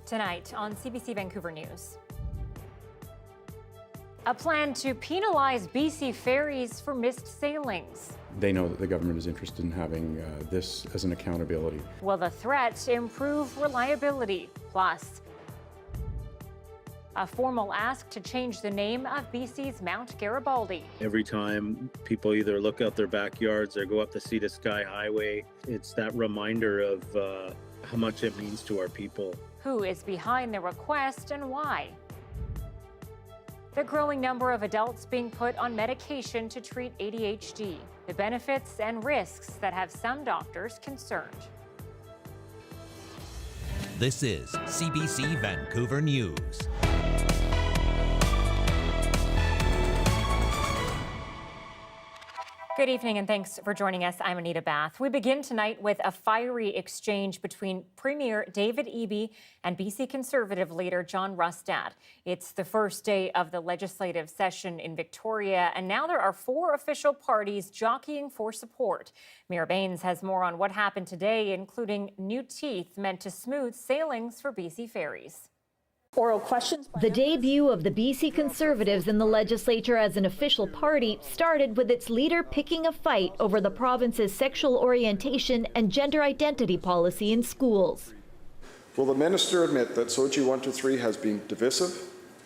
Tonight on CBC Vancouver News. A plan to penalize BC ferries for missed sailings. They know that the government is interested in having this as an accountability. Will the threat improve reliability? Plus, a formal ask to change the name of BC's Mount Garibaldi. Every time people either look out their backyards or go up the Sea to Sky Highway, it's that reminder of how much it means to our people. Who is behind the request and why? The growing number of adults being put on medication to treat ADHD. The benefits and risks that have some doctors concerned. This is CBC Vancouver News. Good evening and thanks for joining us. I'm Anita Bathe. We begin tonight with a fiery exchange between Premier David Eby and BC Conservative leader John Rustad. It's the first day of the legislative session in Victoria, and now there are 4 official parties jockeying for support. Mayor Baines has more on what happened today, including new teeth meant to smooth sailings for BC ferries. Oral questions. The debut of the BC Conservatives in the legislature as an official party started with its leader picking a fight over the province's sexual orientation and gender identity policy in schools. Will the minister admit that SOGI 123 has been divisive,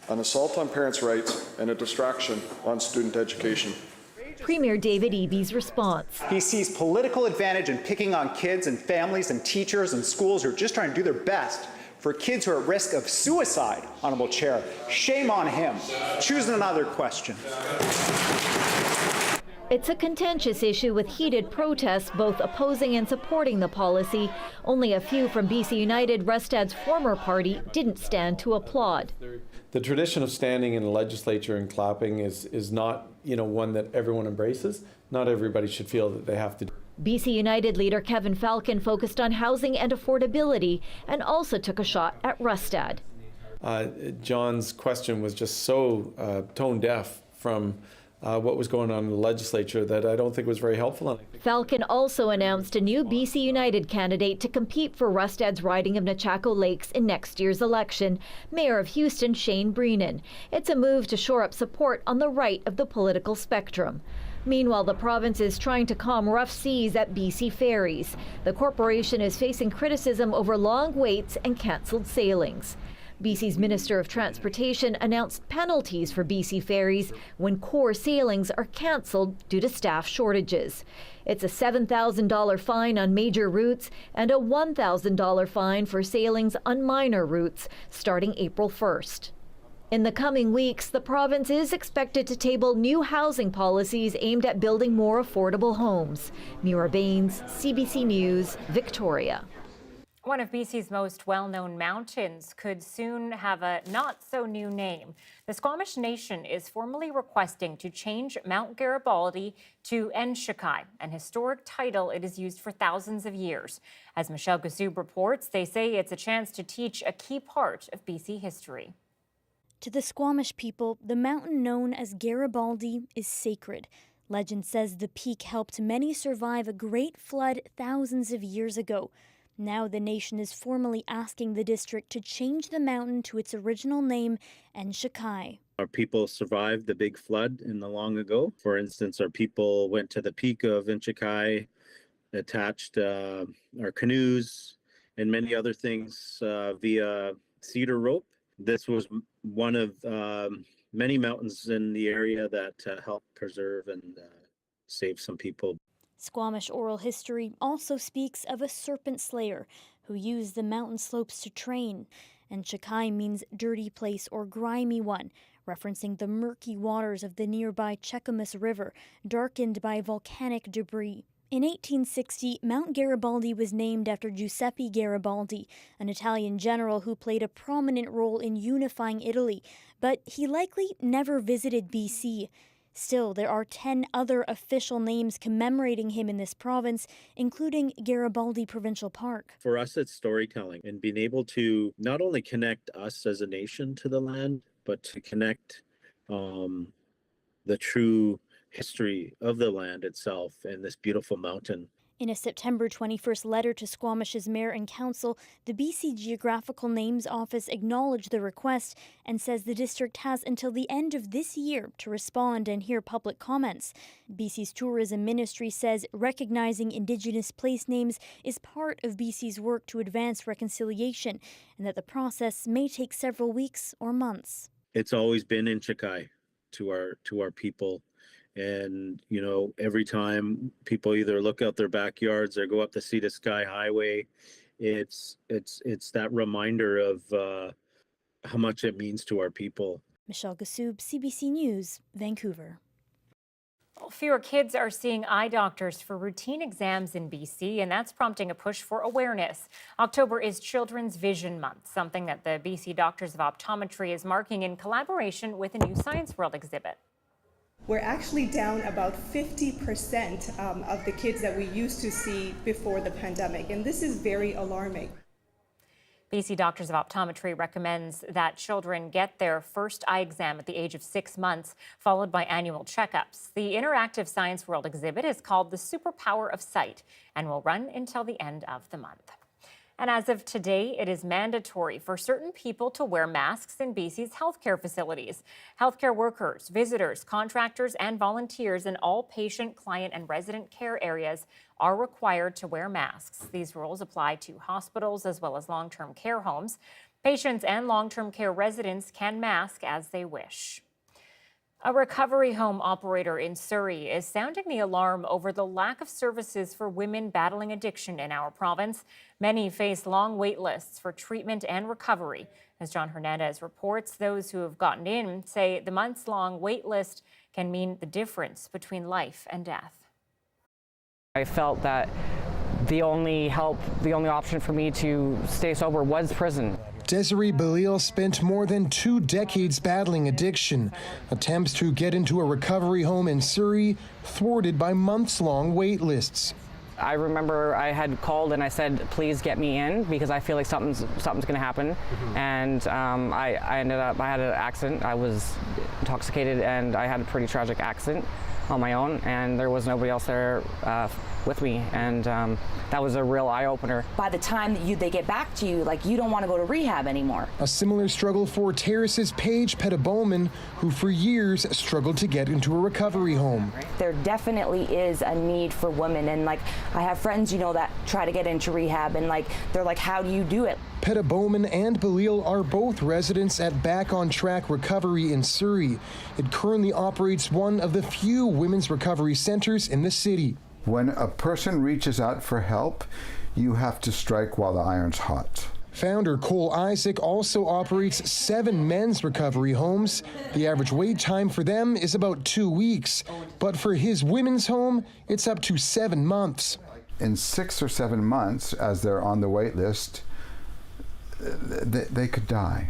an assault on parents' rights, and a distraction on student education? Premier David Eby's response. He sees political advantage in picking on kids and families and teachers and schools who are just trying to do their best for kids who are at risk of suicide, Honourable Chair. Shame on him. Choose another question. It's a contentious issue with heated protests both opposing and supporting the policy. Only a few from BC United, Rustad's former party, didn't stand to applaud. The tradition of standing in the legislature and clapping is not, one that everyone embraces. Not everybody should feel that they have to. BC United leader Kevin Falcon focused on housing and affordability and also took a shot at Rustad. John's question was just so tone deaf from what was going on in the legislature that I don't think was very helpful. Falcon also announced a new BC United candidate to compete for Rustad's riding of Nechako Lakes in next year's election, Mayor of Houston Shane Breenan. It's a move to shore up support on the right of the political spectrum. Meanwhile, the province is trying to calm rough seas at BC Ferries. The corporation is facing criticism over long waits and cancelled sailings. BC's Minister of Transportation announced penalties for BC Ferries when core sailings are cancelled due to staff shortages. It's a $7,000 fine on major routes and a $1,000 fine for sailings on minor routes starting April 1st. In the coming weeks, the province is expected to table new housing policies aimed at building more affordable homes. Mayor Baines, CBC News, Victoria. One of BC's most well-known mountains could soon have a not-so-new name. The Squamish Nation is formally requesting to change Mount Garibaldi to Enshikai, an historic title it has used for thousands of years. As Michelle Gazoub reports, they say it's a chance to teach a key part of BC history. To the Squamish people, the mountain known as Garibaldi is sacred. Legend says the peak helped many survive a great flood thousands of years ago. Now the nation is formally asking the district to change the mountain to its original name, Enshikai. Our people survived the big flood in the long ago. For instance, our people went to the peak of Enshikai, attached our canoes and many other things via cedar rope. This was one of many mountains in the area that helped preserve and save some people. Squamish oral history also speaks of a serpent slayer who used the mountain slopes to train. And Enshikai means dirty place or grimy one, referencing the murky waters of the nearby Cheakamus River, darkened by volcanic debris. In 1860, Mount Garibaldi was named after Giuseppe Garibaldi, an Italian general who played a prominent role in unifying Italy, but he likely never visited BC. Still, there are 10 other official names commemorating him in this province, including Garibaldi Provincial Park. For us, it's storytelling and being able to not only connect us as a nation to the land, but to connect the true history of the land itself and this beautiful mountain. In a September 21st letter to Squamish's mayor and council, the BC Geographical Names Office acknowledged the request and says the district has until the end of this year to respond and hear public comments. BC's Tourism Ministry says recognizing Indigenous place names is part of BC's work to advance reconciliation and that the process may take several weeks or months. It's always been Inchikai to our people. And, you know, every time people either look out their backyards or go up the Sea to Sky Highway, it's that reminder of how much it means to our people. Michelle Gassoub, CBC News, Vancouver. Fewer kids are seeing eye doctors for routine exams in BC, and that's prompting a push for awareness. October is Children's Vision Month, something that the BC Doctors of Optometry is marking in collaboration with a new Science World exhibit. We're actually down about 50% of the kids that we used to see before the pandemic, and this is very alarming. BC Doctors of Optometry recommends that children get their first eye exam at the age of 6 months, followed by annual checkups. The interactive Science World exhibit is called The Superpower of Sight and will run until the end of the month. And as of today, it is mandatory for certain people to wear masks in BC's healthcare facilities. Healthcare workers, visitors, contractors, and volunteers in all patient, client, and resident care areas are required to wear masks. These rules apply to hospitals as well as long-term care homes. Patients and long-term care residents can mask as they wish. A recovery home operator in Surrey is sounding the alarm over the lack of services for women battling addiction in our province. Many face long wait lists for treatment and recovery. As John Hernandez reports, those who have gotten in say the months-long wait list can mean the difference between life and death. I felt that the only option for me to stay sober was prison. Desiree Belil spent more than 2 decades battling addiction. Attempts to get into a recovery home in Surrey thwarted by months-long wait lists. I remember I had called and I said, please get me in because I feel like something's going to happen. And I had an accident. I was intoxicated and I had a pretty tragic accident on my own, and there was nobody else there with me, and that was a real eye-opener. By the time that they get back to you, like, you don't want to go to rehab anymore. A similar struggle for Terrace's Paige Pettit-Bowman, who for years struggled to get into a recovery home. There definitely is a need for women, and like, I have friends, that try to get into rehab, and like, they're like, how do you do it? Pettit-Bowman and Belil are both residents at Back on Track Recovery in Surrey. It currently operates one of the few women's recovery centers in the city. When a person reaches out for help, you have to strike while the iron's hot. Founder Cole Isaac also operates 7 men's recovery homes. The average wait time for them is about 2 weeks, but for his women's home, it's up to 7 months. In 6 or 7 months, as they're on the wait list, they could die.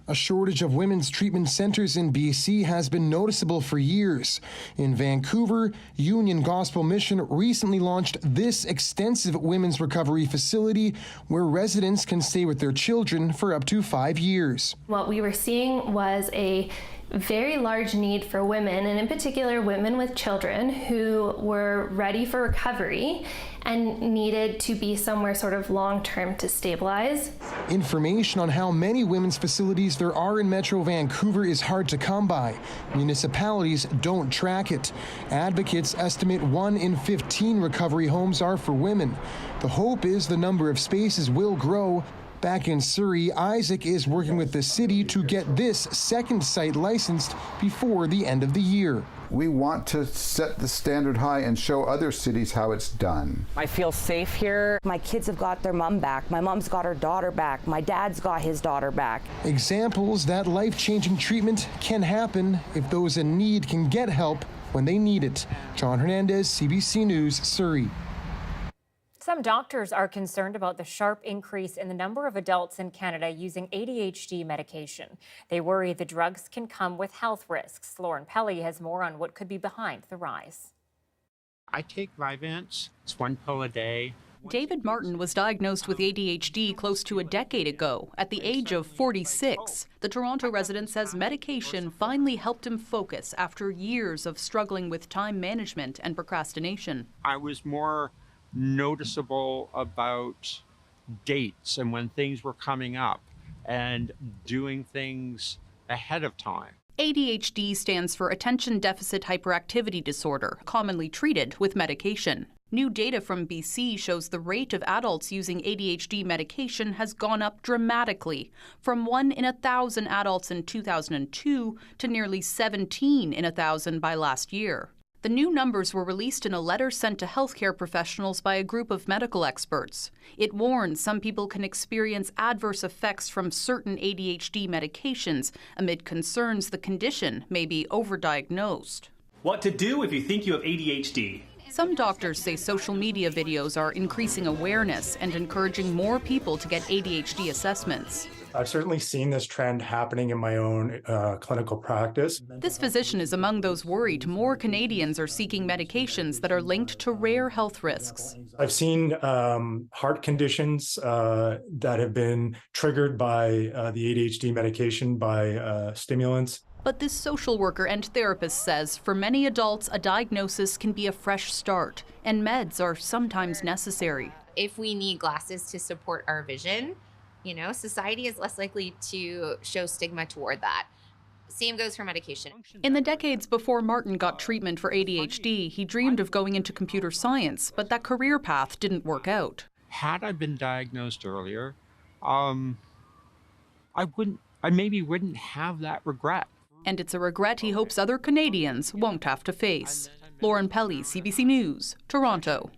A shortage of women's treatment centers in BC has been noticeable for years. In Vancouver, Union Gospel Mission recently launched this extensive women's recovery facility where residents can stay with their children for up to 5 years. What we were seeing was a very large need for women, and in particular women with children who were ready for recovery and needed to be somewhere sort of long-term to stabilize. Information on how many women's facilities there are in Metro Vancouver is hard to come by. Municipalities don't track it. Advocates estimate 1 in 15 recovery homes are for women. The hope is the number of spaces will grow. Back in Surrey, Isaac is working with the city to get this second site licensed before the end of the year. We want to set the standard high and show other cities how it's done. I feel safe here. My kids have got their mom back. My mom's got her daughter back. My dad's got his daughter back. Examples that life-changing treatment can happen if those in need can get help when they need it. John Hernandez, CBC News, Surrey. Some doctors are concerned about the sharp increase in the number of adults in Canada using ADHD medication. They worry the drugs can come with health risks. Lauren Pelly has more on what could be behind the rise. I take Vyvanse. It's 1 pill a day. David Martin was diagnosed with ADHD close to a decade ago at the age of 46. The Toronto resident says medication finally helped him focus after years of struggling with time management and procrastination. I was more noticeable about dates and when things were coming up and doing things ahead of time. ADHD stands for Attention Deficit Hyperactivity Disorder, commonly treated with medication. New data from BC shows the rate of adults using ADHD medication has gone up dramatically, from 1 in 1,000 adults in 2002 to nearly 17 in 1,000 by last year. The new numbers were released in a letter sent to healthcare professionals by a group of medical experts. It warns some people can experience adverse effects from certain ADHD medications amid concerns the condition may be overdiagnosed. What to do if you think you have ADHD? Some doctors say social media videos are increasing awareness and encouraging more people to get ADHD assessments. I've certainly seen this trend happening in my own clinical practice. This physician is among those worried more Canadians are seeking medications that are linked to rare health risks. I've seen heart conditions that have been triggered by the ADHD medication, by stimulants. But this social worker and therapist says for many adults, a diagnosis can be a fresh start, and meds are sometimes necessary. If we need glasses to support our vision, you know, society is less likely to show stigma toward that. Same goes for medication. In the decades before Martin got treatment for ADHD, he dreamed of going into computer science, but that career path didn't work out. Had I been diagnosed earlier, I maybe wouldn't have that regret. And it's a regret he hopes other Canadians won't have to face. Lauren Pelly, CBC News, Toronto.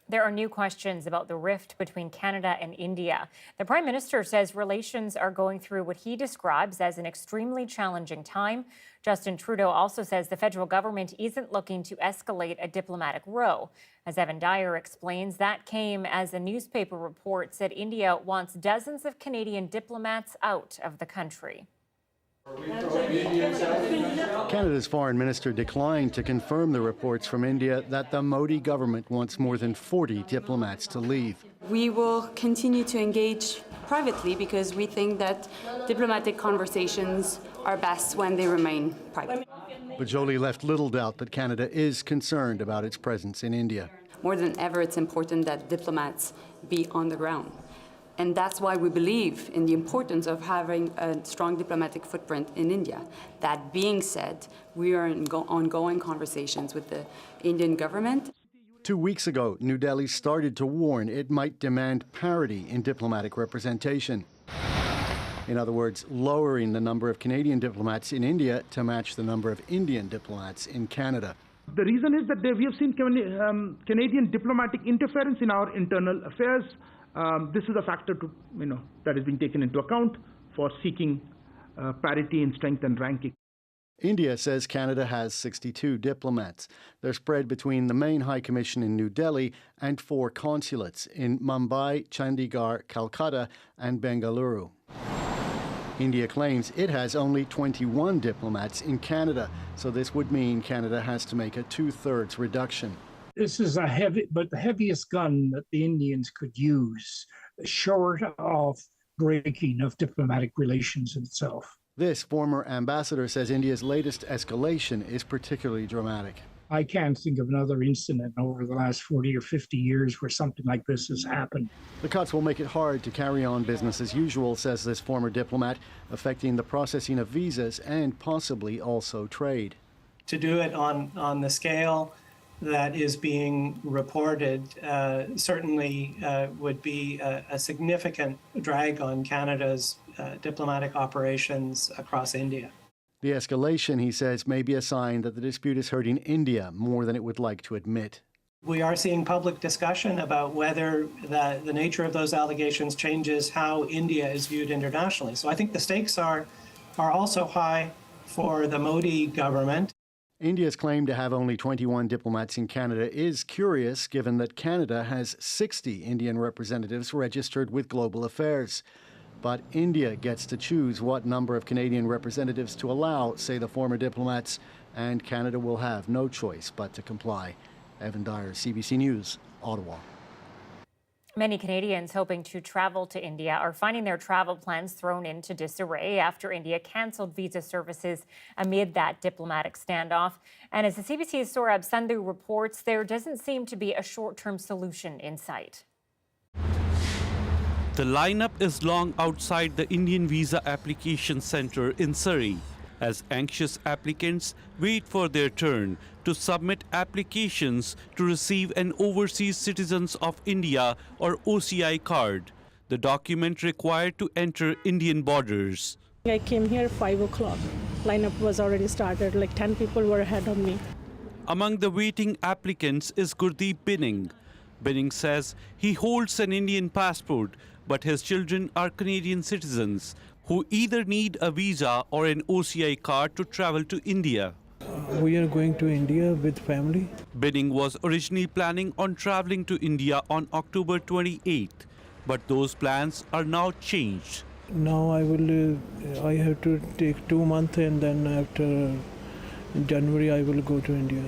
There are new questions about the rift between Canada and India. The Prime Minister says relations are going through what he describes as an extremely challenging time. Justin Trudeau also says the federal government isn't looking to escalate a diplomatic row. As Evan Dyer explains, that came as a newspaper report said India wants dozens of Canadian diplomats out of the country. Canada's foreign minister declined to confirm the reports from India that the Modi government wants more than 40 diplomats to leave. We will continue to engage privately because we think that diplomatic conversations are best when they remain private. But Jolie left little doubt that Canada is concerned about its presence in India. More than ever, it's important that diplomats be on the ground. And that's why we believe in the importance of having a strong diplomatic footprint in India. That being said, we are in ongoing conversations with the Indian government. 2 weeks ago, New Delhi started to warn it might demand parity in diplomatic representation. In other words, lowering the number of Canadian diplomats in India to match the number of Indian diplomats in Canada. The reason is that we have seen Canadian diplomatic interference in our internal affairs. This is a factor that is being taken into account for seeking parity in strength and ranking. India says Canada has 62 diplomats. They're spread between the main High Commission in New Delhi and 4 consulates in Mumbai, Chandigarh, Calcutta, and Bengaluru. India claims it has only 21 diplomats in Canada, so this would mean Canada has to make a 2/3 reduction. This is the heaviest gun that the Indians could use, short of breaking of diplomatic relations itself. This former ambassador says India's latest escalation is particularly dramatic. I can't think of another incident over the last 40 or 50 years where something like this has happened. The cuts will make it hard to carry on business as usual, says this former diplomat, affecting the processing of visas and possibly also trade. To do it on the scale that is being reported certainly would be a significant drag on Canada's diplomatic operations across India. The escalation, he says, may be a sign that the dispute is hurting India more than it would like to admit. We are seeing public discussion about whether the nature of those allegations changes how India is viewed internationally. So I think the stakes are also high for the Modi government. India's claim to have only 21 diplomats in Canada is curious, given that Canada has 60 Indian representatives registered with Global Affairs. But India gets to choose what number of Canadian representatives to allow, say the former diplomats, and Canada will have no choice but to comply. Evan Dyer, CBC News, Ottawa. Many Canadians hoping to travel to India are finding their travel plans thrown into disarray after India canceled visa services amid that diplomatic standoff. And as the CBC's Saurabh Sandhu reports, there doesn't seem to be a short-term solution in sight. The lineup is long outside the Indian Visa Application Centre in Surrey, as anxious applicants wait for their turn to submit applications to receive an Overseas Citizens of India or OCI card, the document required to enter Indian borders. I came here 5 o'clock. Lineup was already started, like 10 people were ahead of me. Among the waiting applicants is Gurdeep Binning. Binning says he holds an Indian passport, but his children are Canadian citizens who either need a visa or an OCI card to travel to India. We are going to India with family. Binning was originally planning on traveling to India on October 28th, but those plans are now changed. Now I have to take 2 months and then after January I will go to India.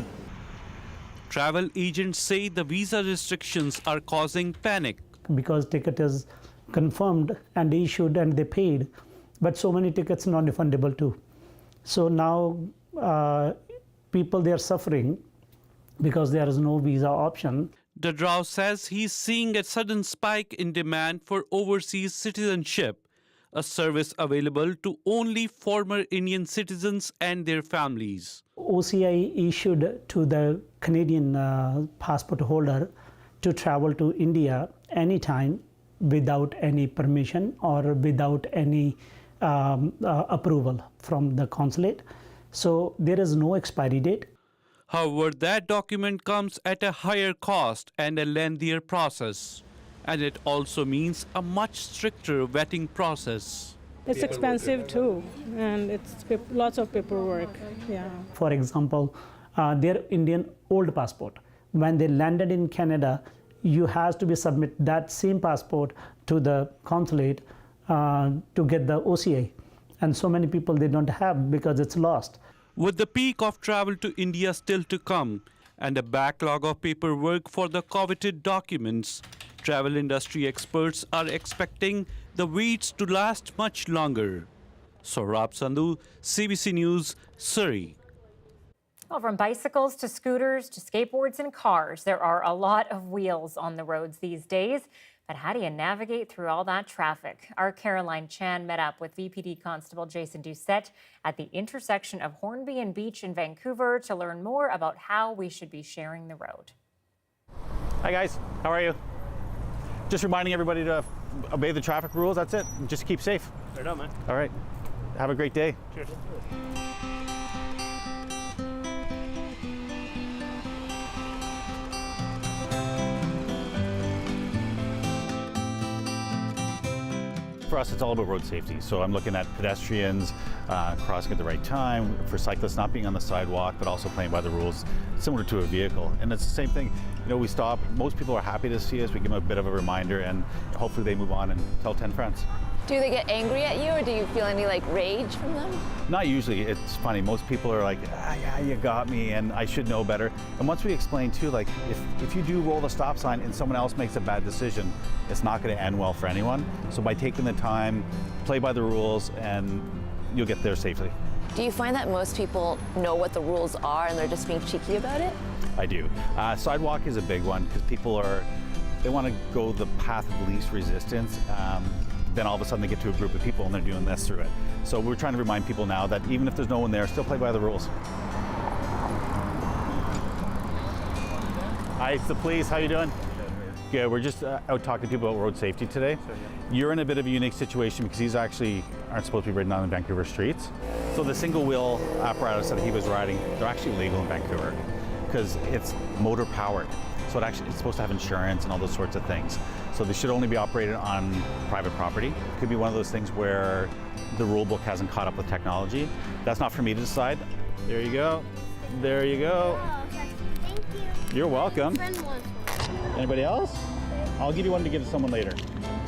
Travel agents say the visa restrictions are causing panic. Because ticket is confirmed and issued and they paid, but so many tickets non-refundable too. So now people, they are suffering because there is no visa option. Dadrao says he's seeing a sudden spike in demand for overseas citizenship, a service available to only former Indian citizens and their families. OCI issued to the Canadian passport holder to travel to India anytime without any permission or without any approval from the consulate. So there is no expiry date. However, that document comes at a higher cost and a lengthier process. And it also means a much stricter vetting process. It's expensive too, and it's lots of paperwork. Yeah. For example, their Indian old passport. When they landed in Canada, you have to be submit that same passport to the consulate to get the OCI. And so many people they don't have because it's lost. With the peak of travel to India still to come and a backlog of paperwork for the coveted documents, travel industry experts are expecting the waits to last much longer. Saurabh Sandhu, CBC News, Surrey. Well, from bicycles to scooters to skateboards and cars, there are a lot of wheels on the roads these days. But how do you navigate through all that traffic? Our Caroline Chan met up with VPD Constable Jason Doucette at the intersection of Hornby and Beach in Vancouver to learn more about how we should be sharing the road. Hi guys, how are you? Just reminding everybody to obey the traffic rules, that's it. Just keep safe. Right on, man. All right, have a great day. Cheers. For us, it's all about road safety. So I'm looking at pedestrians crossing at the right time, for cyclists not being on the sidewalk, but also playing by the rules, similar to a vehicle. And it's the same thing. You know, we stop. Most people are happy to see us. We give them a bit of a reminder, and hopefully they move on and tell 10 friends. Do they get angry at you, or do you feel any like rage from them? Not usually. It's funny. Most people are like, yeah, you got me, and I should know better. And once we explain too, like if you do roll the stop sign and someone else makes a bad decision, it's not going to end well for anyone. So by taking the time, play by the rules, and you'll get there safely. Do you find that most people know what the rules are and they're just being cheeky about it? I do. Sidewalk is a big one because people they want to go the path of least resistance. Then all of a sudden they get to a group of people and they're doing this through it. So we're trying to remind people now that even if there's no one there, still play by the rules. Hi, it's the police. How you doing? Good. We're just out talking to people about road safety today. You're in a bit of a unique situation because these actually aren't supposed to be ridden on the Vancouver streets. So the single wheel apparatus that he was riding, they're actually legal in Vancouver because it's motor powered. So it's supposed to have insurance and all those sorts of things. So they should only be operated on private property. It could be one of those things where the rule book hasn't caught up with technology. That's not for me to decide. There you go. There you go. Oh, okay. Thank you. You're welcome. My friend wants one. Anybody else? I'll give you one to give to someone later.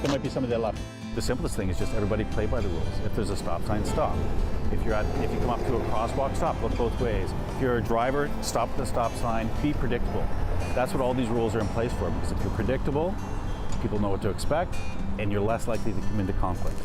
There might be somebody that left. The simplest thing is just everybody play by the rules. If there's a stop sign, stop. If you come up to a crosswalk, stop. Look both ways. If you're a driver, stop at the stop sign. Be predictable. That's what all these rules are in place for. Because if you're predictable, people know what to expect, and you're less likely to come into conflict.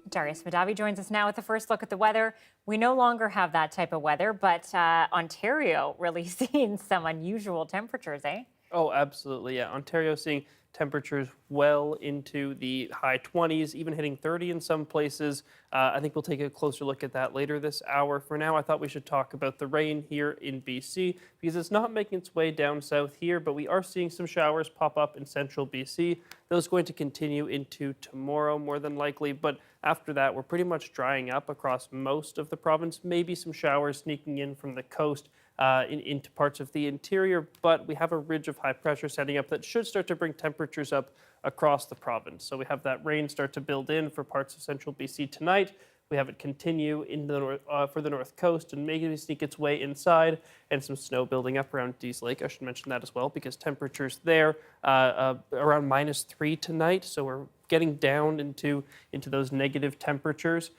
Darius Madavi joins us now with the first look at the weather. We no longer have that type of weather, but Ontario really seeing some unusual temperatures, eh? Oh, absolutely, yeah. Ontario seeing temperatures well into the high 20s, even hitting 30 in some places. I think we'll take a closer look at that later this hour. For now, I thought we should talk about the rain here in BC because it's not making its way down south here, but we are seeing some showers pop up in central BC. Those are going to continue into tomorrow more than likely, but after that, we're pretty much drying up across most of the province. Maybe some showers sneaking in from the coast into parts of the interior, but we have a ridge of high pressure setting up that should start to bring temperatures up across the province. So we have that rain start to build in for parts of central BC tonight. We have it continue in the north, for the north coast and maybe sneak its way inside, and some snow building up around Dease Lake. I should mention that as well because temperatures there around -3 tonight. So we're getting down into those negative temperatures.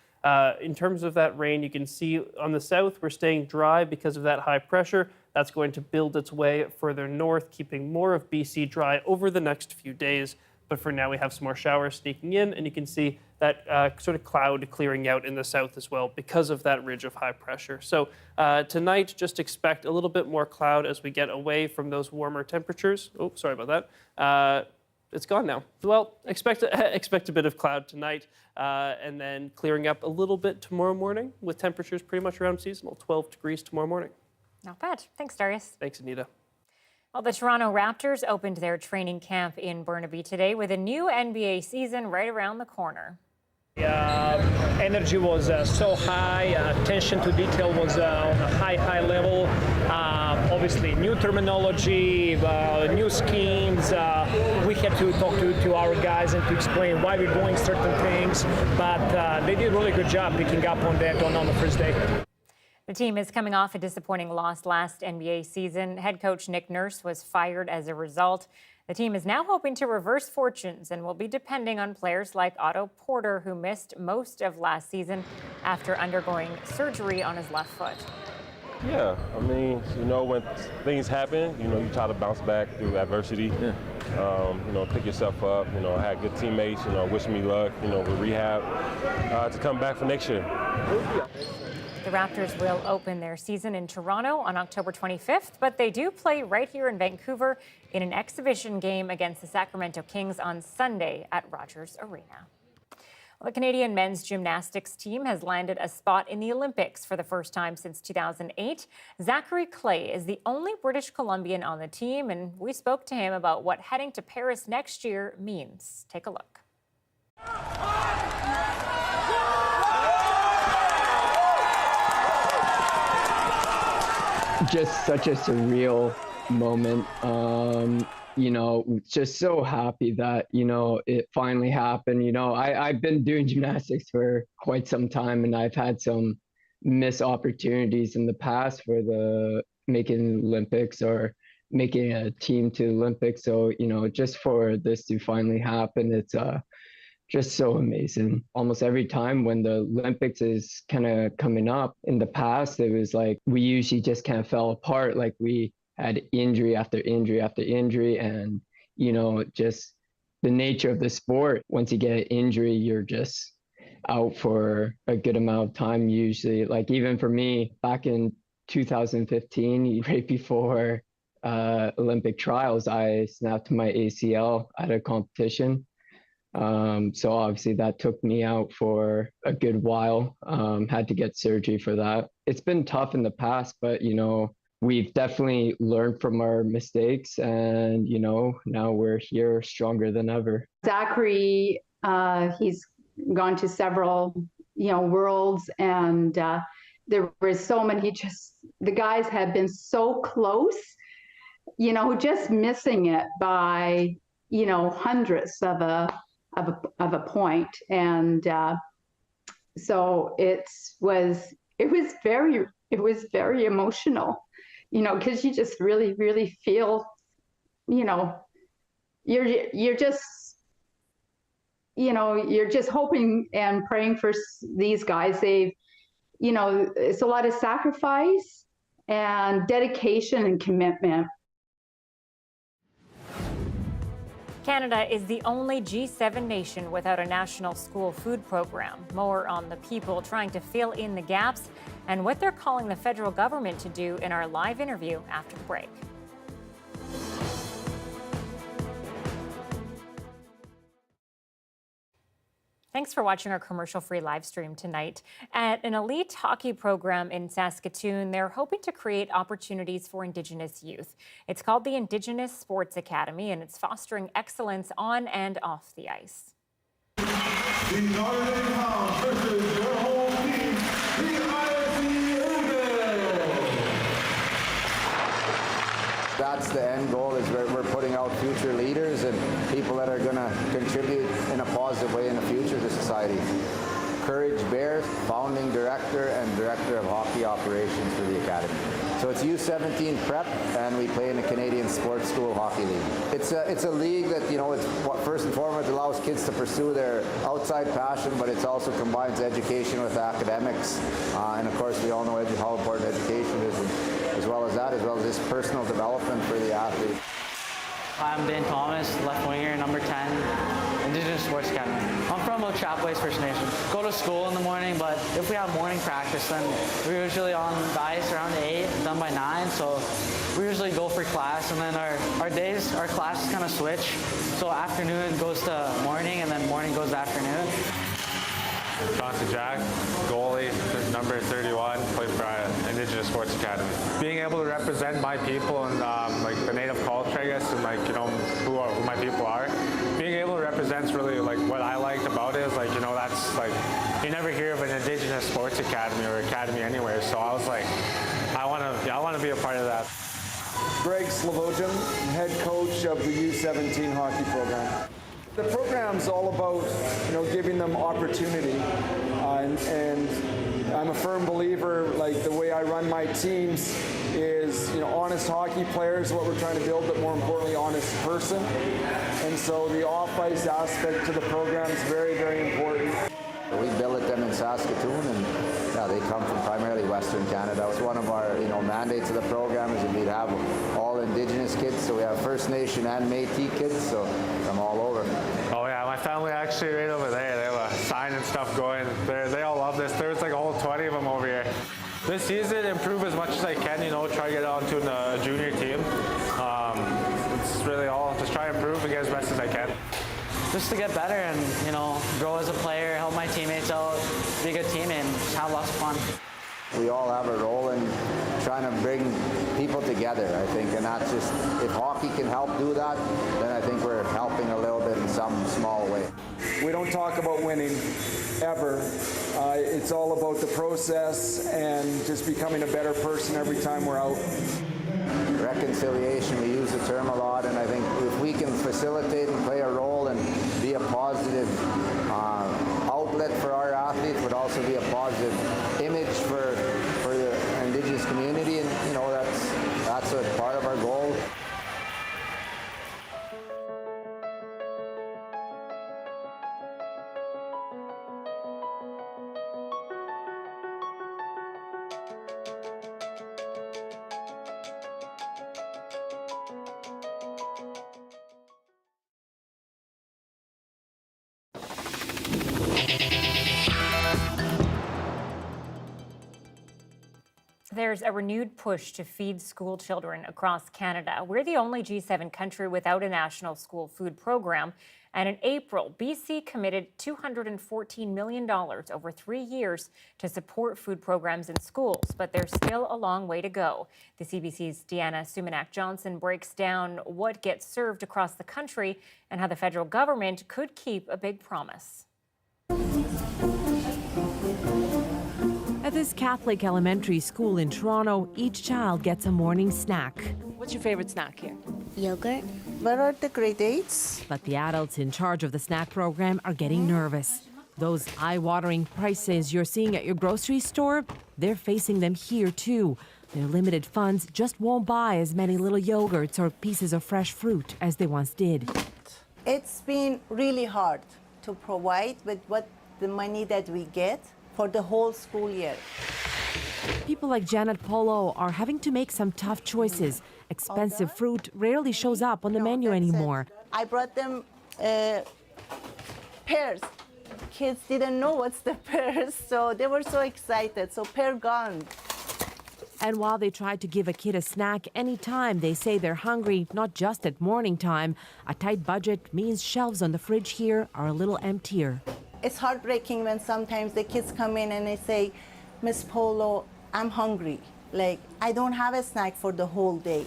In terms of that rain, you can see on the south, we're staying dry because of that high pressure. That's going to build its way further north, keeping more of BC dry over the next few days. But for now, we have some more showers sneaking in, and you can see that sort of cloud clearing out in the south as well because of that ridge of high pressure. So tonight, just expect a little bit more cloud as we get away from those warmer temperatures. Oh, sorry about that. It's gone now. Well, expect a bit of cloud tonight, and then clearing up a little bit tomorrow morning with temperatures pretty much around seasonal, 12 degrees tomorrow morning. Not bad. Thanks, Darius. Thanks, Anita. Well, the Toronto Raptors opened their training camp in Burnaby today with a new NBA season right around the corner. Energy was so high, attention to detail was on a high level. Obviously, new terminology, new schemes. We had to talk to our guys and to explain why we're doing certain things, but they did a really good job picking up on that on the first day. The team is coming off a disappointing loss last NBA season. Head coach Nick Nurse was fired as a result. The team is now hoping to reverse fortunes and will be depending on players like Otto Porter, who missed most of last season after undergoing surgery on his left foot. Yeah, I mean, when things happen, you try to bounce back through adversity. Pick yourself up. I had good teammates, wish me luck, with rehab to come back for next year. The Raptors will open their season in Toronto on October 25th, but they do play right here in Vancouver in an exhibition game against the Sacramento Kings on Sunday at Rogers Arena. Well, the Canadian men's gymnastics team has landed a spot in the Olympics for the first time since 2008. Zachary Clay is the only British Columbian on the team, and we spoke to him about what heading to Paris next year means. Take a look. Just such a surreal moment. Just so happy that, it finally happened. I've been doing gymnastics for quite some time, and I've had some missed opportunities in the past for making Olympics or making a team to Olympics. So, just for this to finally happen, it's just so amazing. Almost every time when the Olympics is kind of coming up in the past, it was like we usually just kind of fell apart. Like we had injury after injury after injury. And, just the nature of the sport, once you get an injury, you're just out for a good amount of time usually. Like even for me, back in 2015, right before Olympic trials, I snapped my ACL at a competition. So obviously that took me out for a good while, had to get surgery for that. It's been tough in the past, but, we've definitely learned from our mistakes and, now we're here stronger than ever. Zachary, he's gone to several, worlds, and there were so many, the guys have been so close, just missing it by, hundredths of a point. And so it was very emotional, because you just really, really feel, you're just, you're just hoping and praying for these guys. They've, it's a lot of sacrifice and dedication and commitment. Canada is the only G7 nation without a national school food program. More on the people trying to fill in the gaps and what they're calling the federal government to do in our live interview after the break. Thanks for watching our commercial-free live stream tonight. At an elite hockey program in Saskatoon, they're hoping to create opportunities for Indigenous youth. It's called the Indigenous Sports Academy, and it's fostering excellence on and off the ice. The Northern Hounds versus your home team, the That's the end goal, is we're putting out future leaders and people that are going to contribute in a positive way in the future to society. Courage Bears, founding director and director of hockey operations for the academy. So it's U17 prep, and we play in the Canadian Sports School Hockey League. It's a league that, it's first and foremost allows kids to pursue their outside passion, but it also combines education with academics. And of course, we all know how important education is, and as well as this personal development for the athlete. I'm Dan Thomas, left winger, number 10, Indigenous Sports Academy. I'm from Chapways First Nation. Go to school in the morning, but if we have morning practice, then we're usually on the ice around 8, done by 9, so we usually go for class, and then our classes kind of switch. So afternoon goes to morning, and then morning goes to afternoon. Johnson Jack, goalie, number 31, played for Indigenous Sports Academy. Being able to represent my people and the native culture, I guess, and who my people are. Being able to represent really what I liked about it is that's you never hear of an Indigenous Sports Academy or academy anywhere. So I was like, I want to be a part of that. Greg Slavojan, head coach of the U17 hockey program. The program's all about, giving them opportunity, and I'm a firm believer, the way I run my teams is, honest hockey players, what we're trying to build, but more importantly, honest person. And so the off-ice aspect to the program is very, very important. We billet them in Saskatoon, and they come from primarily Western Canada. It's one of our mandates of the program is that we'd have all Indigenous kids, so we have First Nation and Métis kids, so from all over. Oh yeah, my family actually right over there. They have a sign and stuff going. They all love this. There's a whole 20 of them over here. This season, improve as much as I can. Try to get onto a junior team. It's really all just try to improve and get as best as I can. Just to get better and, grow as a player, help my teammates out, be a good teammate, and just have lots of fun. We all have a role in trying to bring people together, I think, and that's just, if hockey can help do that, then I think we're helping a little bit in some small way. We don't talk about winning, ever. It's all about the process and just becoming a better person every time we're out. Reconciliation, we use the term a lot, and I think if we can facilitate and play a role and be a positive outlet for our athletes, would also be a positive image for the Indigenous community, and that's a part of our goal. There's a renewed push to feed school children across Canada. We're the only G7 country without a national school food program. And in April, BC committed $214 million over 3 years to support food programs in schools. But there's still a long way to go. The CBC's Deanna Sumanak-Johnson breaks down what gets served across the country and how the federal government could keep a big promise. At this Catholic elementary school in Toronto, each child gets a morning snack. What's your favorite snack here? Yogurt. What are the grade 8s? But the adults in charge of the snack program are getting nervous. Those eye-watering prices you're seeing at your grocery store, they're facing them here too. Their limited funds just won't buy as many little yogurts or pieces of fresh fruit as they once did. It's been really hard to provide with what the money that we get. for the whole school year. People like Janet Polo are having to make some tough choices. Expensive fruit rarely shows up on the menu anymore. I brought them pears. Kids didn't know what's the pears, so they were so excited. So pear gone. And while they try to give a kid a snack anytime they say they're hungry, not just at morning time, a tight budget means shelves on the fridge here are a little emptier. It's heartbreaking when sometimes the kids come in and they say, Miss Polo, I'm hungry. Like, I don't have a snack for the whole day.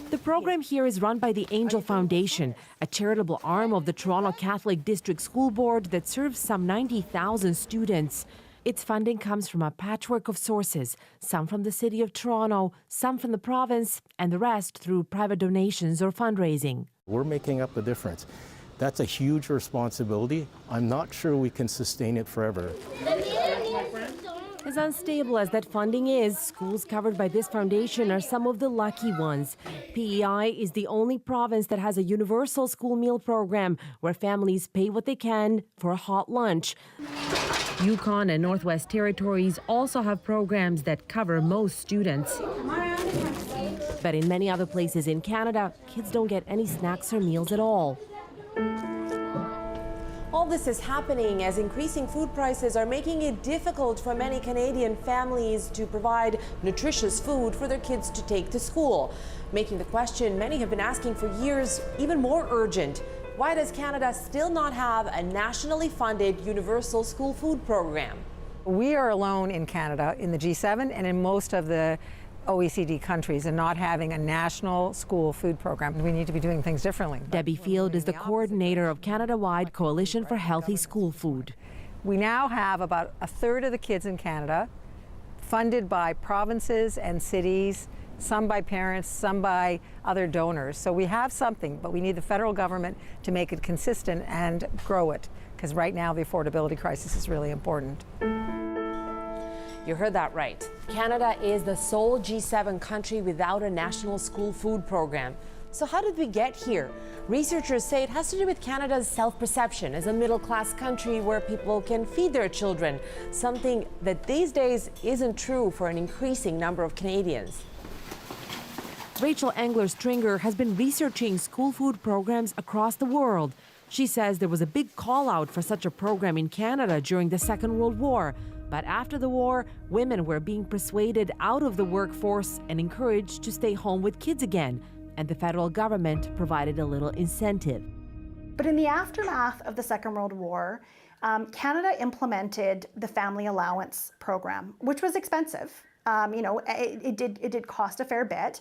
The program here is run by the Angel Foundation, a charitable arm of the Toronto Catholic District School Board that serves some 90,000 students. Its funding comes from a patchwork of sources, some from the City of Toronto, some from the province, and the rest through private donations or fundraising. We're making up the difference. That's a huge responsibility. I'm not sure we can sustain it forever. As unstable as that funding is, schools covered by this foundation are some of the lucky ones. PEI is the only province that has a universal school meal program where families pay what they can for a hot lunch. Yukon and Northwest Territories also have programs that cover most students. But in many other places in Canada, kids don't get any snacks or meals at all. All this is happening as increasing food prices are making it difficult for many Canadian families to provide nutritious food for their kids to take to school, making the question many have been asking for years even more urgent. Why does Canada still not have a nationally funded universal school food program? We are alone in Canada, in the G7, and in most of the OECD countries in not having a national school food program. We need to be doing things differently. Debbie Field is the coordinator of Canada-wide Coalition for Healthy School Food. We now have about a third of the kids in Canada funded by provinces and cities, some by parents, some by other donors. So we have something, but we need the federal government to make it consistent and grow it, because right now the affordability crisis is really important. You heard that right. Canada is the sole G7 country without a national school food program. So how did we get here? Researchers say it has to do with Canada's self-perception as a middle-class country where people can feed their children, something that these days isn't true for an increasing number of Canadians. Rachel Engler-Stringer has been researching school food programs across the world. She says there was a big call out for such a program in Canada during the Second World War. But after the war, women were being persuaded out of the workforce and encouraged to stay home with kids again. And the federal government provided a little incentive. But in the aftermath of the Second World War, Canada implemented the Family Allowance Program, which was expensive. It did cost a fair bit.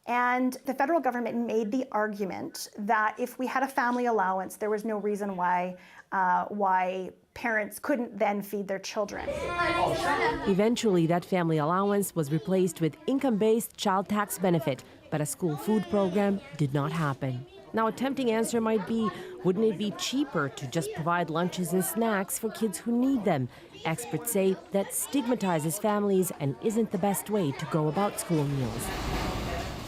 And the federal government made the argument that if we had a family allowance, there was no reason why parents couldn't then feed their children. Eventually, that family allowance was replaced with income-based child tax benefit, but a school food program did not happen. Now, a tempting answer might be, wouldn't it be cheaper to just provide lunches and snacks for kids who need them? Experts say that stigmatizes families and isn't the best way to go about school meals.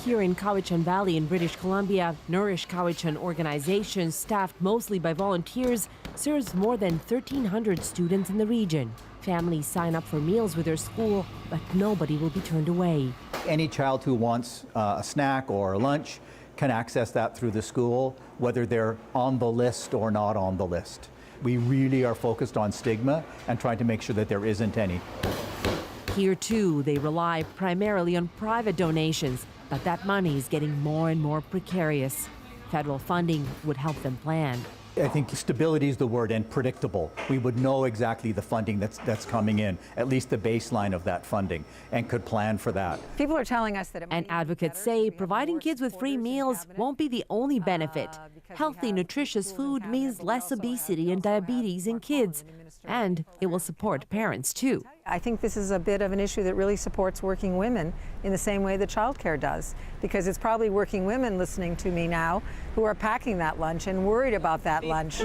Here in Cowichan Valley in British Columbia, Nourish Cowichan organization, staffed mostly by volunteers, serves more than 1,300 students in the region. Families sign up for meals with their school, but nobody will be turned away. Any child who wants a snack or a lunch can access that through the school, whether they're on the list or not on the list. We really are focused on stigma and trying to make sure that there isn't any. Here, too, they rely primarily on private donations, but that money is getting more and more precarious. Federal funding would help them plan. I think stability is the word, and predictable. We would know exactly the funding that's coming in, at least the baseline of that funding, and could plan for that. People are telling us that and advocates say providing kids with free meals won't be the only benefit. Healthy, nutritious food means less obesity and diabetes in kids, and it will support parents too. I think this is a bit of an issue that really supports working women in the same way that childcare does, because it's probably working women listening to me now who are packing that lunch and worried about that lunch.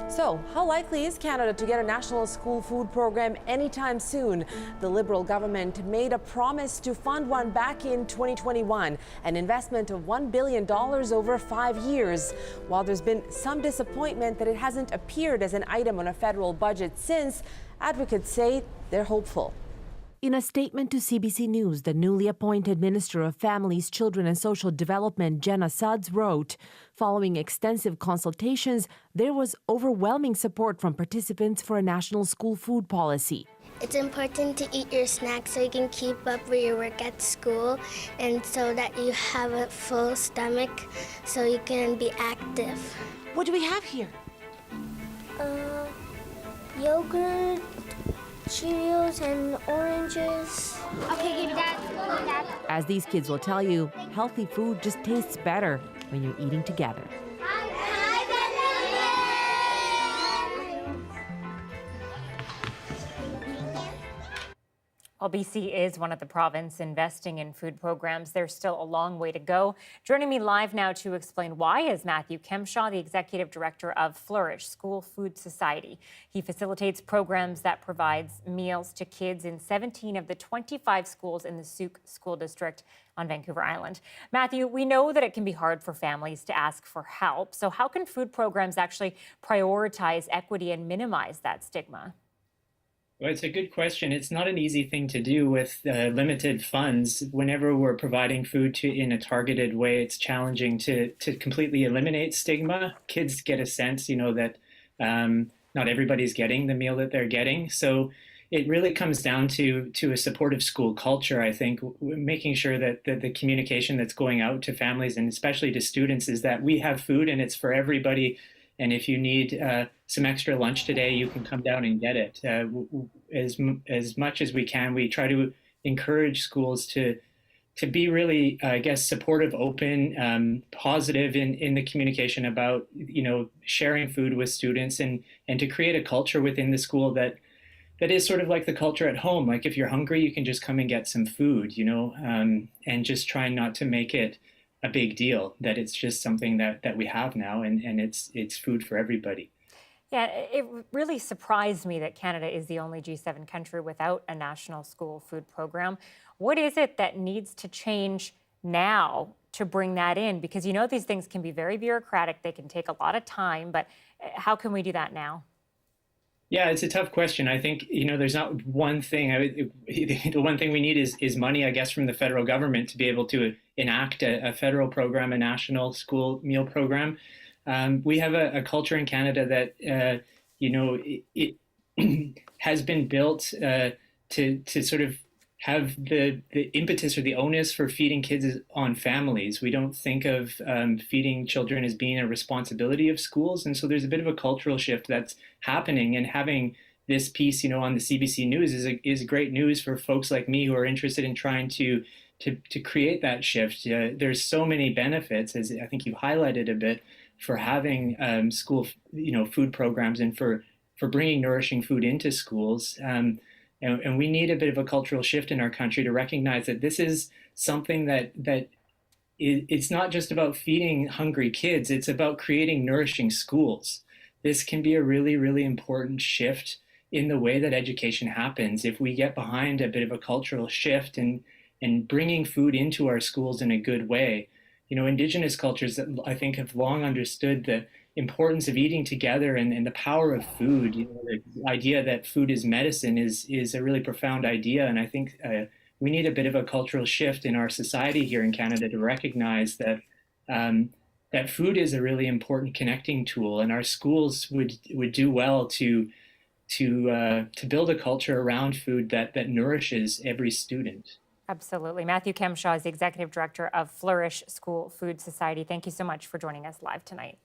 So, how likely is Canada to get a national school food program anytime soon? The Liberal government made a promise to fund one back in 2021, an investment of $1 billion over 5 years. While there's been some disappointment that it hasn't appeared as an item on a federal budget since, Advocates say they're hopeful. In a statement to CBC News, the newly appointed Minister of Families, Children and Social Development, Jenna Sudds, wrote, following extensive consultations, there was overwhelming support from participants for a national school food policy. It's important to eat your snacks so you can keep up with your work at school and so that you have a full stomach so you can be active. What do we have here? Yogurt, Cheerios, and oranges. Okay, give me that. As these kids will tell you, healthy food just tastes better when you're eating together. While BC is one of the provinces investing in food programs, there's still a long way to go. Joining me live now to explain why is Matthew Kemshaw, the Executive Director of Flourish School Food Society. He facilitates programs that provides meals to kids in 17 of the 25 schools in the Souk School District on Vancouver Island. Matthew, we know that it can be hard for families to ask for help. So how can food programs actually prioritize equity and minimize that stigma? Well, it's a good question. It's not an easy thing to do with limited funds. Whenever we're providing food in a targeted way, it's challenging to completely eliminate stigma. Kids get a sense, that not everybody's getting the meal that they're getting. So it really comes down to a supportive school culture, I think, making sure that the communication that's going out to families and especially to students is that we have food and it's for everybody. And if you need some extra lunch today, you can come down and get it. As much as we can, we try to encourage schools to be really, I guess, supportive, open, positive in the communication about, sharing food with students and to create a culture within the school that is sort of like the culture at home. Like if you're hungry, you can just come and get some food, and just try not to make it a big deal, that it's just something that we have now and it's food for everybody. Yeah, it really surprised me that Canada is the only G7 country without a national school food program. What is it that needs to change now to bring that in? Because these things can be very bureaucratic, they can take a lot of time, but how can we do that now? Yeah, it's a tough question. I think, there's not one thing. The one thing we need is money, I guess, from the federal government to be able to enact a federal program, a national school meal program. We have a culture in Canada that, it has been built to sort of have the impetus or the onus for feeding kids on families. We don't think of feeding children as being a responsibility of schools. And so there's a bit of a cultural shift that's happening, and having this piece, on the CBC News is great news for folks like me who are interested in trying to create that shift. There's so many benefits, as I think you highlighted a bit, for having school, food programs and for bringing nourishing food into schools. And we need a bit of a cultural shift in our country to recognize that this is something that it's not just about feeding hungry kids, it's about creating nourishing schools. This can be a really, really important shift in the way that education happens. If we get behind a bit of a cultural shift and bringing food into our schools in a good way. Indigenous cultures that I think have long understood the importance of eating together and the power of food. The idea that food is medicine is a really profound idea. And I think we need a bit of a cultural shift in our society here in Canada to recognize that that food is a really important connecting tool, and our schools would do well to build a culture around food that nourishes every student. Absolutely. Matthew Kemshaw is the Executive Director of Flourish School Food Society. Thank you so much for joining us live tonight.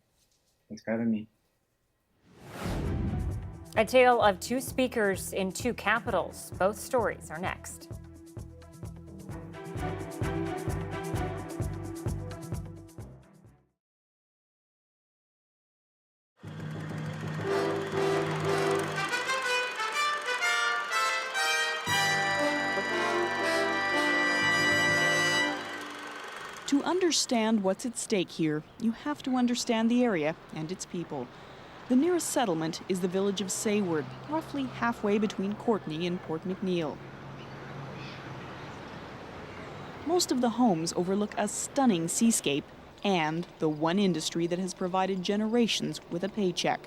Thanks for having me. A tale of two speakers in two capitals. Both stories are next. To understand what's at stake here, you have to understand the area and its people. The nearest settlement is the village of Sayward, roughly halfway between Courtenay and Port McNeill. Most of the homes overlook a stunning seascape and the one industry that has provided generations with a paycheck.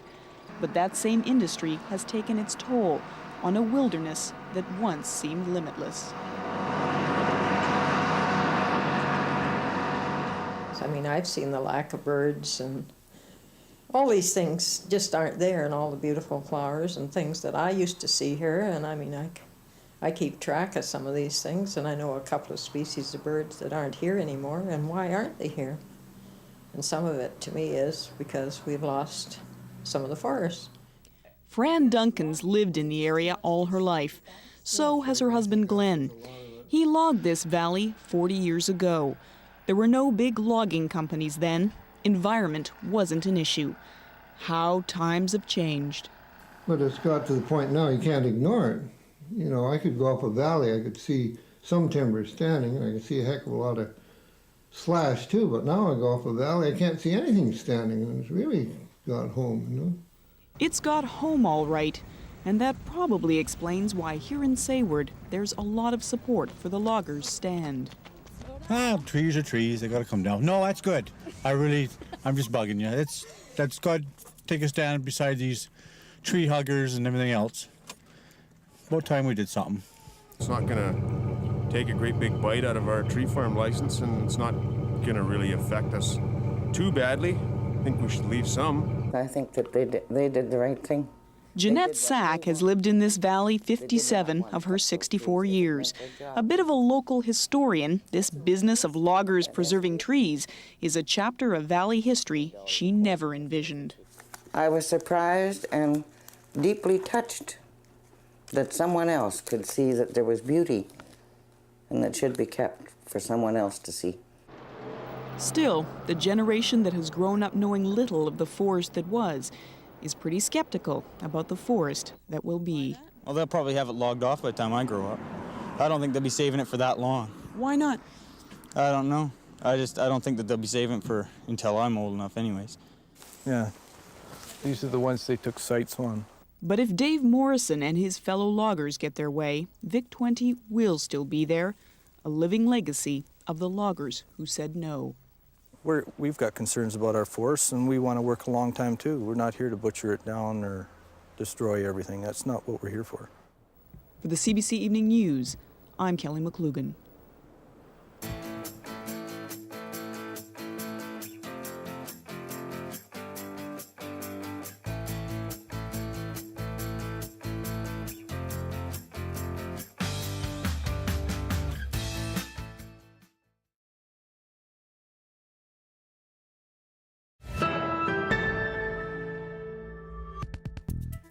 But that same industry has taken its toll. on a wilderness that once seemed limitless. I mean, I've seen the lack of birds, and all these things just aren't there, and all the beautiful flowers and things that I used to see here. And I mean, I keep track of some of these things, and I know a couple of species of birds that aren't here anymore. And why aren't they here? And some of it, to me, is because we've lost some of the forests. Fran Duncan's lived in the area all her life. So has her husband, Glenn. He logged this valley 40 years ago. There were no big logging companies then. Environment wasn't an issue. How times have changed. But it's got to the point now you can't ignore it. You know, I could go up a valley, I could see some timber standing, I could see a heck of a lot of slash too, but now I go up a valley, I can't see anything standing, and it's really got home, you know? It's got home all right, and that probably explains why here in Sayward there's a lot of support for the loggers' stand. Trees are trees, they gotta come down. No, that's good. I'm just bugging you. That's good. Take a stand beside these tree huggers and everything else. About time we did something. It's not gonna take a great big bite out of our tree farm license, and it's not gonna really affect us too badly. I think we should leave some. I think that they did the right thing. Jeanette Sack has lived in this valley 57 of her 64 years. A bit of a local historian, this business of loggers preserving trees is a chapter of valley history she never envisioned. I was surprised and deeply touched that someone else could see that there was beauty and that should be kept for someone else to see. Still, the generation that has grown up knowing little of the forest that was is pretty skeptical about the forest that will be. Well, they'll probably have it logged off by the time I grow up. I don't think they'll be saving it for that long. Why not? I don't know. I don't think that they'll be saving it for until I'm old enough anyways. Yeah, these are the ones they took sites on. But if Dave Morrison and his fellow loggers get their way, Vic 20 will still be there, a living legacy of the loggers who said no. We've got concerns about our forests, and we want to work a long time too. We're not here to butcher it down or destroy everything. That's not what we're here for. For the CBC Evening News, I'm Kelly McClugan.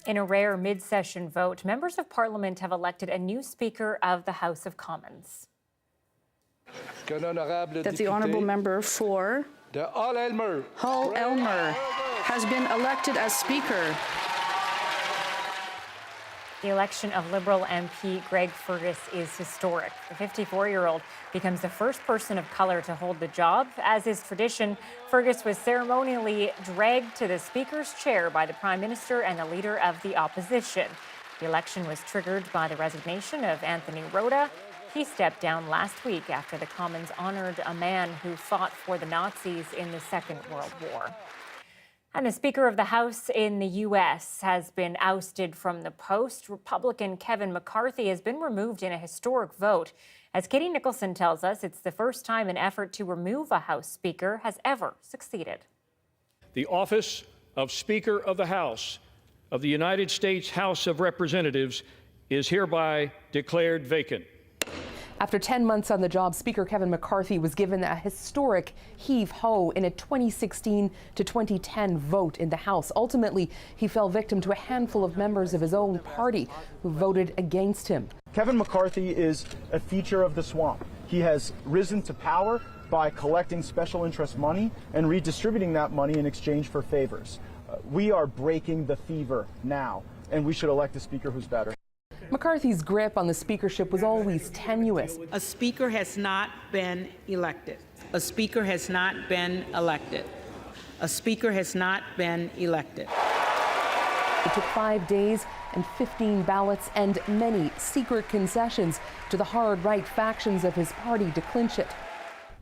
In a rare mid-session vote, members of Parliament have elected a new Speaker of the House of Commons. That the honourable member for Hull Elmer has been elected as Speaker. The election of Liberal MP Greg Fergus is historic. The 54-year-old becomes the first person of color to hold the job. As is tradition, Fergus was ceremonially dragged to the Speaker's chair by the Prime Minister and the Leader of the Opposition. The election was triggered by the resignation of Anthony Rota. He stepped down last week after the Commons honored a man who fought for the Nazis in the Second World War. And the Speaker of the House in the U.S. has been ousted from the post. Republican Kevin McCarthy has been removed in a historic vote. As Katie Nicholson tells us, it's the first time an effort to remove a House Speaker has ever succeeded. The office of Speaker of the House of the United States House of Representatives is hereby declared vacant. After 10 months on the job, Speaker Kevin McCarthy was given a historic heave-ho in a 2016 to 2010 vote in the House. Ultimately, he fell victim to a handful of members of his own party who voted against him. Kevin McCarthy is a feature of the swamp. He has risen to power by collecting special interest money and redistributing that money in exchange for favors. We are breaking the fever now, and we should elect a speaker who's better. McCarthy's grip on the speakership was always tenuous. A speaker has not been elected. A speaker has not been elected. A speaker has not been elected. It took 5 days and 15 ballots and many secret concessions to the hard-right factions of his party to clinch it.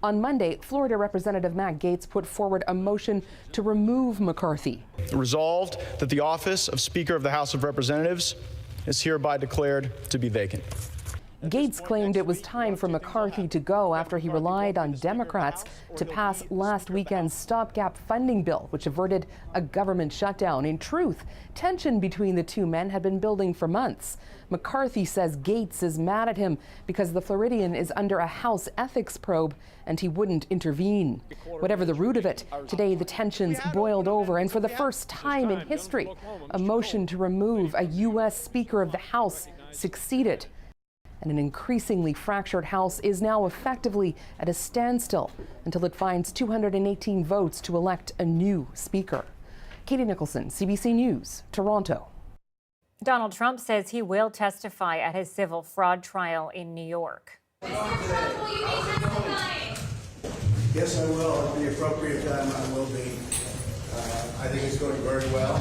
On Monday, Florida Representative Matt Gaetz put forward a motion to remove McCarthy. Resolved that the office of Speaker of the House of Representatives is hereby declared to be vacant. Gates claimed it was time for McCarthy to go after he relied on Democrats to pass last weekend's stopgap funding bill, which averted a government shutdown. In truth, tension between the two men had been building for months. McCarthy says Gates is mad at him because the Floridian is under a House ethics probe and he wouldn't intervene. Whatever the root of it, today the tensions boiled over, and for the first time in history, a motion to remove a U.S. Speaker of the House succeeded. And an increasingly fractured House is now effectively at a standstill until it finds 218 votes to elect a new Speaker. Katie Nicholson, CBC News, Toronto. Donald Trump says he will testify at his civil fraud trial in New York. Yes, I will. At the appropriate time, I will be. I think it's going very well.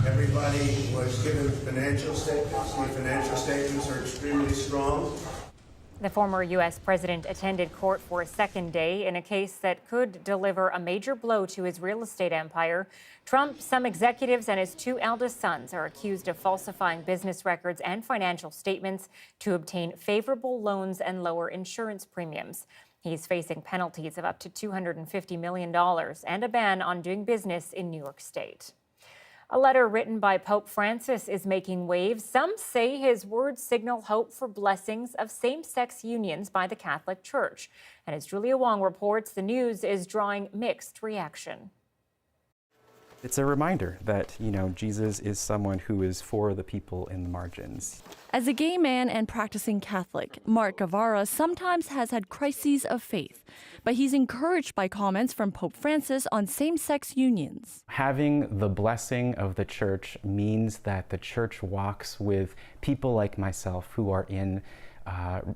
Everybody was given financial statements. The financial statements are extremely strong. The former U.S. president attended court for a second day in a case that could deliver a major blow to his real estate empire. Trump, some executives, and his two eldest sons are accused of falsifying business records and financial statements to obtain favorable loans and lower insurance premiums. He's facing penalties of up to $250 million and a ban on doing business in New York State. A letter written by Pope Francis is making waves. Some say his words signal hope for blessings of same-sex unions by the Catholic Church. And as Julia Wong reports, the news is drawing mixed reaction. It's a reminder that, Jesus is someone who is for the people in the margins. As a gay man and practicing Catholic, Mark Guevara sometimes has had crises of faith, but he's encouraged by comments from Pope Francis on same-sex unions. Having the blessing of the church means that the church walks with people like myself who are in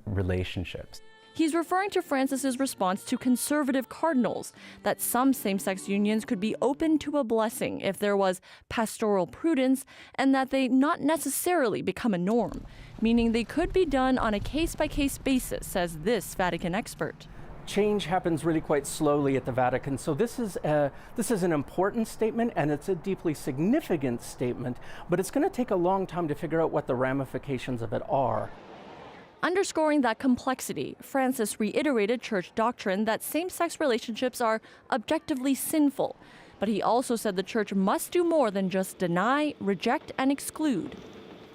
relationships. He's referring to Francis's response to conservative cardinals that some same-sex unions could be open to a blessing if there was pastoral prudence and that they not necessarily become a norm, meaning they could be done on a case-by-case basis, says this Vatican expert. Change happens really quite slowly at the Vatican, so this is an important statement and it's a deeply significant statement, but it's going to take a long time to figure out what the ramifications of it are. Underscoring that complexity, Francis reiterated church doctrine that same-sex relationships are objectively sinful, but he also said the church must do more than just deny, reject, and exclude.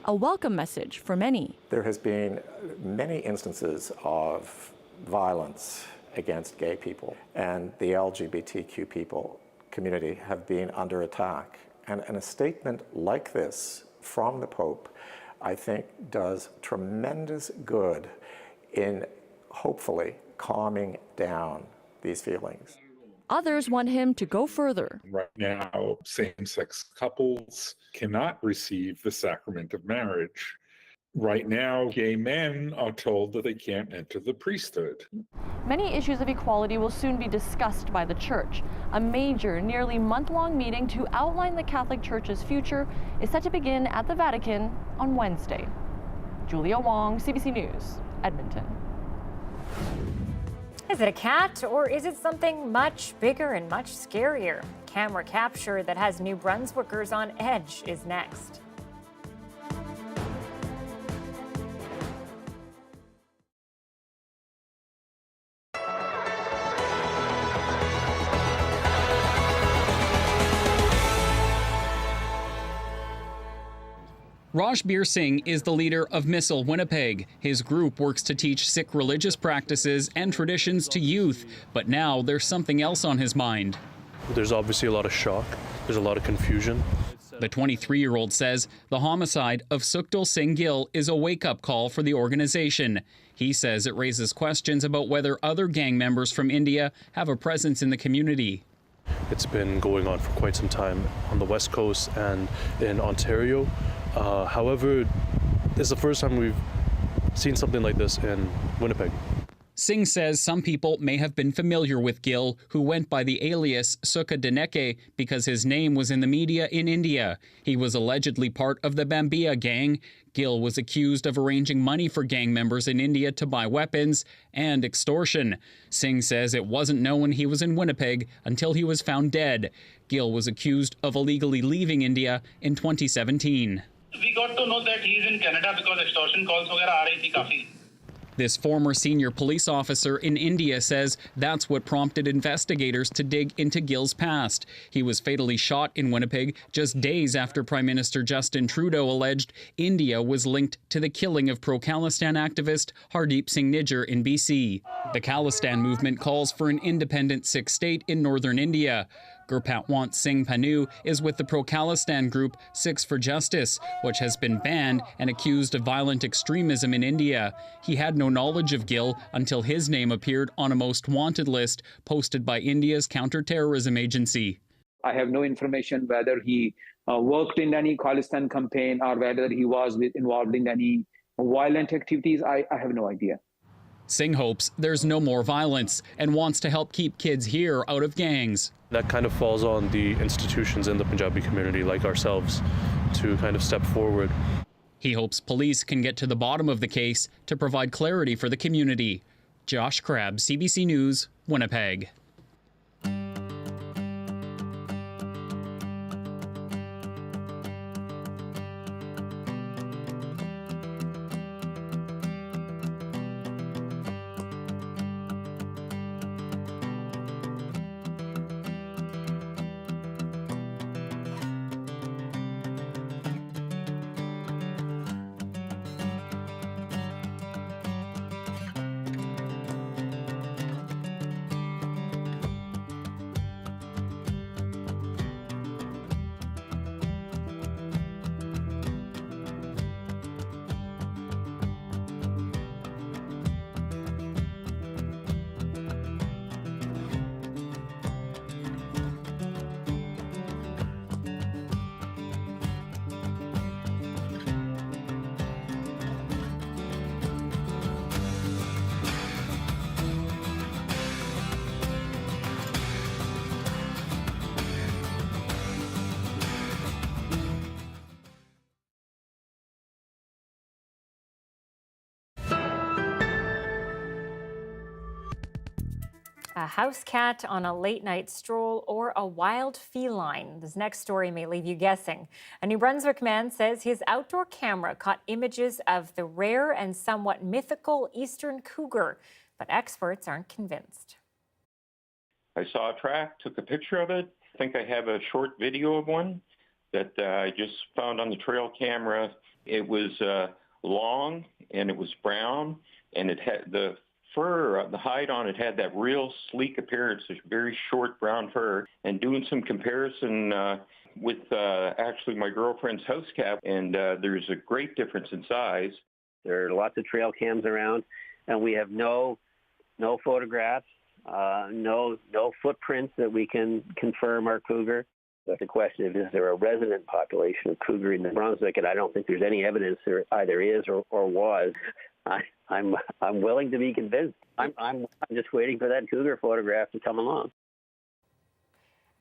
A welcome message for many. There has been many instances of violence against gay people, and the LGBTQ people community have been under attack. And a statement like this from the Pope, I think, does tremendous good in hopefully calming down these feelings. Others want him to go further. Right now, same-sex couples cannot receive the sacrament of marriage. Right now, gay men are told that they can't enter the priesthood. Many issues of equality will soon be discussed by the church. A major, nearly month-long meeting to outline the Catholic Church's future is set to begin at the Vatican on Wednesday. Julia Wong, CBC News, Edmonton. Is it a cat or is it something much bigger and much scarier? Camera capture that has New Brunswickers on edge is next. Rajbir Singh is the leader of Missile Winnipeg. His group works to teach Sikh religious practices and traditions to youth, but now there's something else on his mind. There's obviously a lot of shock. There's a lot of confusion. The 23-year-old says the homicide of Sukhtal Singh Gill is a wake-up call for the organization. He says it raises questions about whether other gang members from India have a presence in the community. It's been going on for quite some time on the West Coast and in Ontario. However, this is the first time we've seen something like this in Winnipeg. Singh says some people may have been familiar with Gill, who went by the alias Sukha Dineke because his name was in the media in India. He was allegedly part of the Bambia gang. Gill was accused of arranging money for gang members in India to buy weapons and extortion. Singh says it wasn't known he was in Winnipeg until he was found dead. Gill was accused of illegally leaving India in 2017. We got to know that he's in Canada because extortion calls वगैरह आ रही थी काफी. This former senior police officer in India says that's what prompted investigators to dig into Gill's past. He was fatally shot in Winnipeg just days after Prime Minister Justin Trudeau alleged India was linked to the killing of pro-Khalistan activist Hardeep Singh Nijjar in BC. The Khalistan movement calls for an independent sixth state in northern India. Gurpatwant Singh Panu is with the pro-Khalistan group Sikhs for Justice, which has been banned and accused of violent extremism in India. He had no knowledge of Gill until his name appeared on a most wanted list posted by India's counter-terrorism agency. I have no information whether he worked in any Khalistan campaign or whether he was involved in any violent activities. I have no idea. Singh hopes there's no more violence and wants to help keep kids here out of gangs. That kind of falls on the institutions in the Punjabi community like ourselves to kind of step forward. He hopes police can get to the bottom of the case to provide clarity for the community. Josh Crabb, CBC News, Winnipeg. A house cat on a late-night stroll or a wild feline? This next story may leave you guessing. A New Brunswick man says his outdoor camera caught images of the rare and somewhat mythical eastern cougar, but experts aren't convinced. I saw a track, took a picture of it. I think I have a short video of one that I just found on the trail camera. It was long and it was brown, and it had the fur, the hide on it had that real sleek appearance, this very short brown fur. And doing some comparison with actually my girlfriend's house cat, and there's a great difference in size. There are lots of trail cams around, and we have no photographs, no footprints that we can confirm are cougar. But the question is there a resident population of cougar in New Brunswick? And I don't think there's any evidence there either is or was. I'm willing to be convinced. I'm just waiting for that cougar photograph to come along.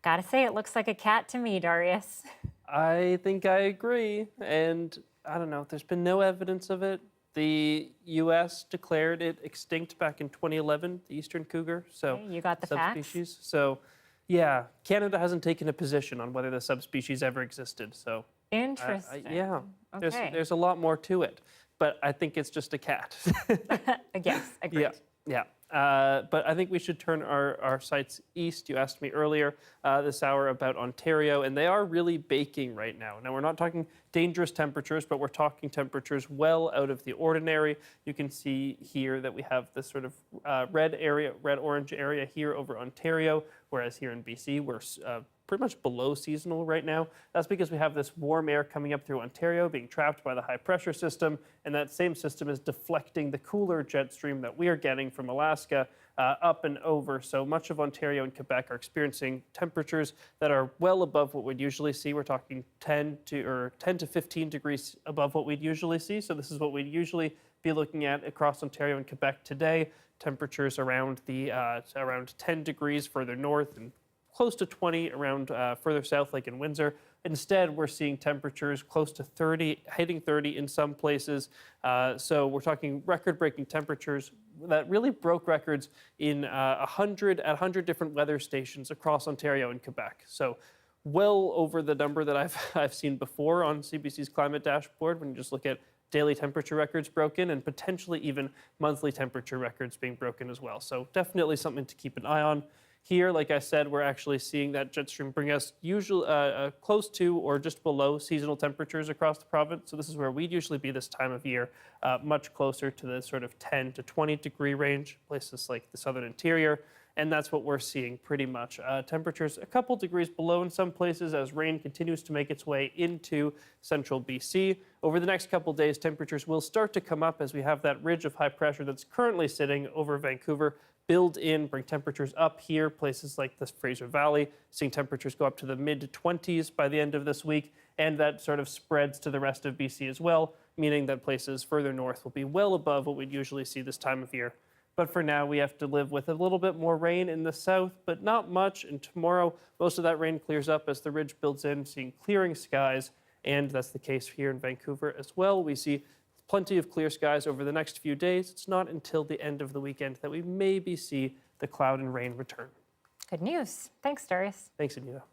Gotta say, it looks like a cat to me, Darius. I think I agree, and I don't know. There's been no evidence of it. The U.S. declared it extinct back in 2011, the eastern cougar. So okay, you got the subspecies. facts. So, yeah, Canada hasn't taken a position on whether the subspecies ever existed. So interesting. Yeah, okay. there's a lot more to it, but I think it's just a cat. Yes, agreed. Yeah. But I think we should turn our sights east. You asked me earlier this hour about Ontario, and they are really baking right now. Now, we're not talking dangerous temperatures, but we're talking temperatures well out of the ordinary. You can see here that we have this sort of red-orange area here over Ontario, whereas here in BC, we're pretty much below seasonal right now. That's because we have this warm air coming up through Ontario, being trapped by the high pressure system, and that same system is deflecting the cooler jet stream that we are getting from Alaska up and over. So much of Ontario and Quebec are experiencing temperatures that are well above what we'd usually see. We're talking 10 to 15 degrees above what we'd usually see. So this is what we'd usually be looking at across Ontario and Quebec today. Temperatures around 10 degrees further north and close to 20 around further south, like in Windsor. Instead, we're seeing temperatures close to 30, hitting 30 in some places. So we're talking record-breaking temperatures that really broke records in 100 different weather stations across Ontario and Quebec. So well over the number that I've seen before on CBC's climate dashboard when you just look at daily temperature records broken and potentially even monthly temperature records being broken as well. So definitely something to keep an eye on. Here, like I said, we're actually seeing that jet stream bring us usually close to or just below seasonal temperatures across the province. So this is where we'd usually be this time of year, much closer to the sort of 10 to 20 degree range, places like the southern interior. And that's what we're seeing pretty much. Temperatures a couple degrees below in some places as rain continues to make its way into central BC. Over the next couple days, temperatures will start to come up as we have that ridge of high pressure that's currently sitting over Vancouver build in, bring temperatures up here, places like the Fraser Valley, seeing temperatures go up to the mid-20s by the end of this week, and that sort of spreads to the rest of BC as well, meaning that places further north will be well above what we'd usually see this time of year. But for now, we have to live with a little bit more rain in the south, but not much. And tomorrow, most of that rain clears up as the ridge builds in, seeing clearing skies, and that's the case here in Vancouver as well. We see plenty of clear skies over the next few days. It's not until the end of the weekend that we maybe see the cloud and rain return. Good news. Thanks, Darius. Thanks, Anita.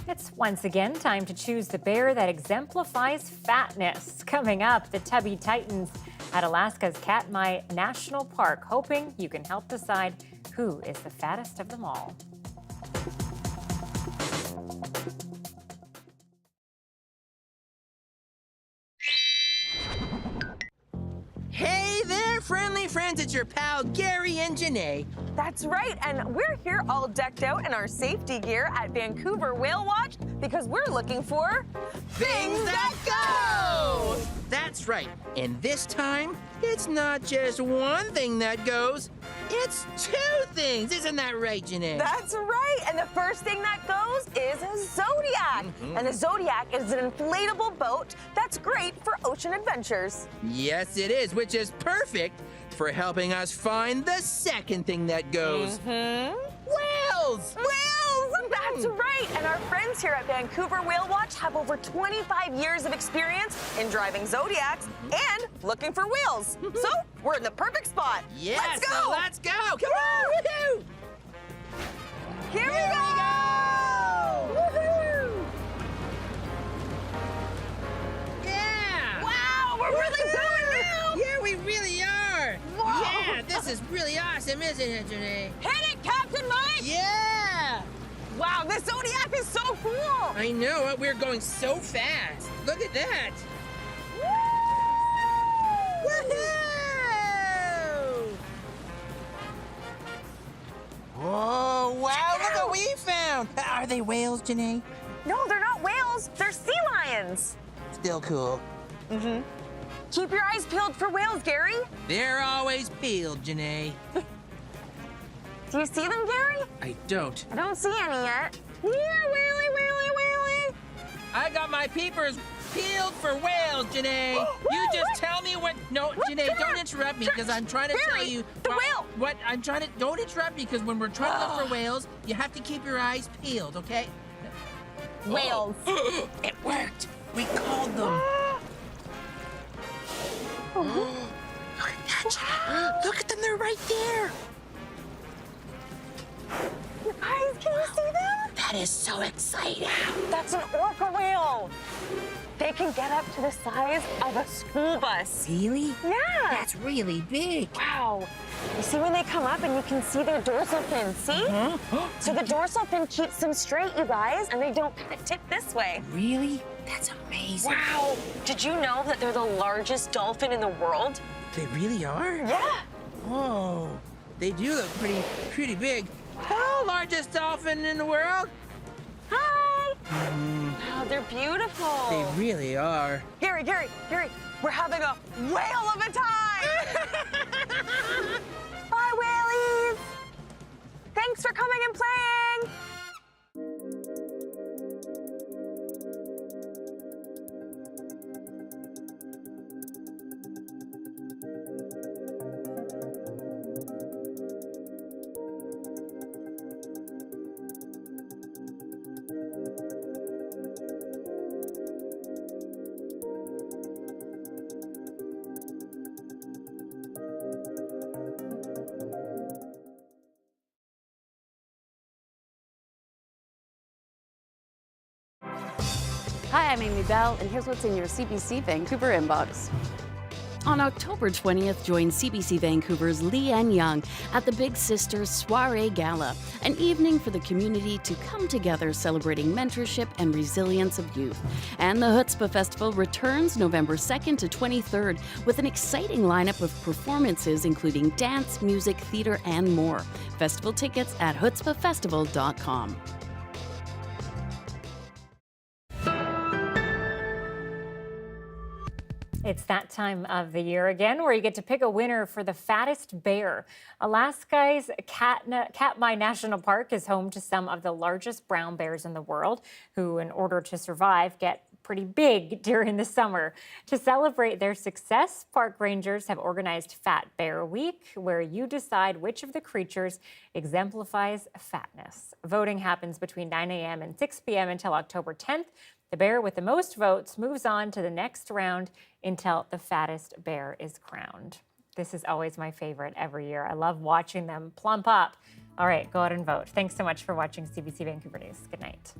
It's once again time to choose the bear that exemplifies fatness. Coming up, the Tubby Titans at Alaska's Katmai National Park, hoping you can help decide who is the fattest of them all. Hey there, friendly friends. It's your pal, Gary and Janae. That's right, and we're here all decked out in our safety gear at Vancouver Whale Watch because we're looking for Things that go! That's right. And this time, it's not just one thing that goes, it's two things. Isn't that right, Janae? That's right, and the first thing that goes is a Zodiac. And a Zodiac is an inflatable boat that's great for ocean adventures. Yes, it is, which is perfect for helping us find the second thing that goes. Whales! Whales! That's right! And our friends here at Vancouver Whale Watch have over 25 years of experience in driving Zodiacs and looking for whales. So, we're in the perfect spot. Yes, let's go! so let's go! Come on! Woohoo! Here we go! Woohoo! Yeah! Wow, we're really going now! Yeah, we really are! Whoa. Yeah, this is really awesome, isn't it, Janae? Hit it, Captain Mike! Yeah! Wow, this Zodiac is so cool! I know, we're going so fast. Look at that! Woohoo! Whoa, wow, look what we found! Are they whales, Janae? No, they're not whales. They're sea lions. Still cool. Keep your eyes peeled for whales, Gary. They're always peeled, Janae. Do you see them, Gary? I don't. I don't see any yet. Yeah, whaley, whaley, whaley. I got my peepers peeled for whales, Janae. You just tell me what. No, Janae, don't interrupt me because I'm trying to tell you. The whale. What I'm trying to. Don't interrupt me because when we're trying to look for whales, you have to keep your eyes peeled, okay? Whales. It worked. We called them. Look at that, Janae. Look at them. They're right there. Guys, can you see them? That is so exciting. That's an orca whale. They can get up to the size of a school bus. Really? Yeah. That's really big. Wow. You see when they come up and you can see their dorsal fin, see? So the dorsal fin keeps them straight, you guys, and they don't kind of tip this way. Really? That's amazing. Wow. Did you know that they're the largest dolphin in the world? They really are? Yeah. Whoa. They do look pretty big. Hello, largest dolphin in the world. Hi. Wow, they're beautiful. They really are. Gary, we're having a whale of a time. Bye, whaleys. Thanks for coming and playing. Hi, I'm Amy Bell, and here's what's in your CBC Vancouver inbox. On October 20th, join CBC Vancouver's Leanne Young at the Big Sisters Soiree Gala, an evening for the community to come together celebrating mentorship and resilience of youth. And the Chutzpah Festival returns November 2nd to 23rd with an exciting lineup of performances including dance, music, theater, and more. Festival tickets at chutzpahfestival.com. It's that time of the year again where you get to pick a winner for the fattest bear. Alaska's Katmai National Park is home to some of the largest brown bears in the world, who, in order to survive, get pretty big during the summer. To celebrate their success, park rangers have organized Fat Bear Week, where you decide which of the creatures exemplifies fatness. Voting happens between 9 a.m. and 6 p.m. until October 10th. The bear with the most votes moves on to the next round until the fattest bear is crowned. This is always my favorite every year. I love watching them plump up. All right, go out and vote. Thanks so much for watching CBC Vancouver News. Good night.